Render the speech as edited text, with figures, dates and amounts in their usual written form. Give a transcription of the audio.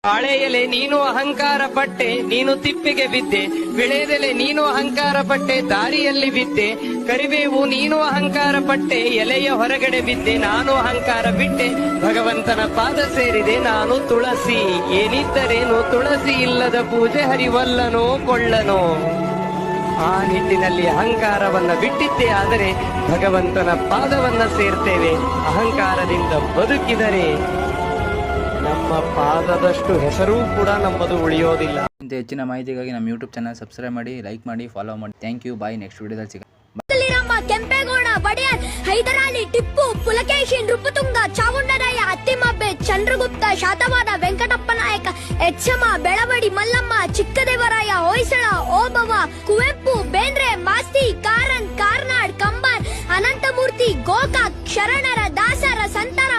ಬಾಳೆ ಎಲೆ ನೀನು ಅಹಂಕಾರ ಪಟ್ಟೆ, ನೀನು ತಿಪ್ಪಿಗೆ ಬಿದ್ದೆ. ವಿಳೆದೆಲೆ ನೀನು ಅಹಂಕಾರ ಪಟ್ಟೆ, ದಾರಿಯಲ್ಲಿ ಬಿದ್ದೆ. ಕರಿಬೇವು ನೀನು ಅಹಂಕಾರ ಪಟ್ಟೆ, ಎಲೆಯ ಹೊರಗಡೆ ಬಿದ್ದೆ. ನಾನು ಅಹಂಕಾರ ಬಿಟ್ಟೆ, ಭಗವಂತನ ಪಾದ ಸೇರಿದೆ. ನಾನು ತುಳಸಿ, ಏನಿದ್ದರೇನು ತುಳಸಿ ಇಲ್ಲದ ಪೂಜೆ ಹರಿವಲ್ಲನೋ ಕೊಳ್ಳನೋ. ಆ ನಿಟ್ಟಿನಲ್ಲಿ ಅಹಂಕಾರವನ್ನ ಬಿಟ್ಟಿದ್ದೆ, ಆದರೆ ಭಗವಂತನ ಪಾದವನ್ನ ಸೇರ್ತೇವೆ. ಅಹಂಕಾರದಿಂದ ಬದುಕಿದರೆ ನಮ್ಮ ಪಾದದಷ್ಟು ಹೆಸರೂ ಕೂಡ ನಮ್ಮದು ಉಳಿಯೋದಿಲ್ಲ. ಇಂಥ ಹೆಚ್ಚಿನ ಮಾಹಿತಿಗಾಗಿ ನಮ್ಮ ಯೂಟ್ಯೂಬ್ ಚಾನಲ್ ಸಬ್ಸ್ಕ್ರೈಬ್ ಮಾಡಿ, ಲೈಕ್ ಮಾಡಿ, ಫಾಲೋ ಮಾಡಿ. Thank you. ಬಾಯ್. ನೆಕ್ಸ್ಟ್ ವಿಡಿಯೋದಲ್ಲಿ ಸಿಗೋಣ. ಕೆಂಪೇಗೌಡ, ಒಡೆಯರ್, ಹೈದರಾಲಿ, ಟಿಪ್ಪು, ಪುಲಕೇಶಿ, ನೃಪತುಂಗ, ಚಾವುಂಡರಾಯ, ಅತ್ತಿಮಬ್ಬೆ, ಚಂದ್ರಗುಪ್ತ, ಶಾತವಾದ, ವೆಂಕಟಪ್ಪ ನಾಯಕ, ಎಚ್ಚಮ, ಬೆಳವಡಿ, ಮಲ್ಲಮ್ಮ, ಚಿಕ್ಕದೇವರಾಯ, ಹೊಯ್ಸಳ, ಓಬವ್ವ, ಕುವೆಂಪು, ಬೇಂದ್ರೆ, ಮಾಸ್ತಿ, ಕಾರನ್, ಕಾರ್ನಾಡ್, ಕಂಬಾರ್, ಅನಂತಮೂರ್ತಿ, ಗೋಕಾಕ್, ಶರಣರ, ದಾಸರ, ಸಂತರ,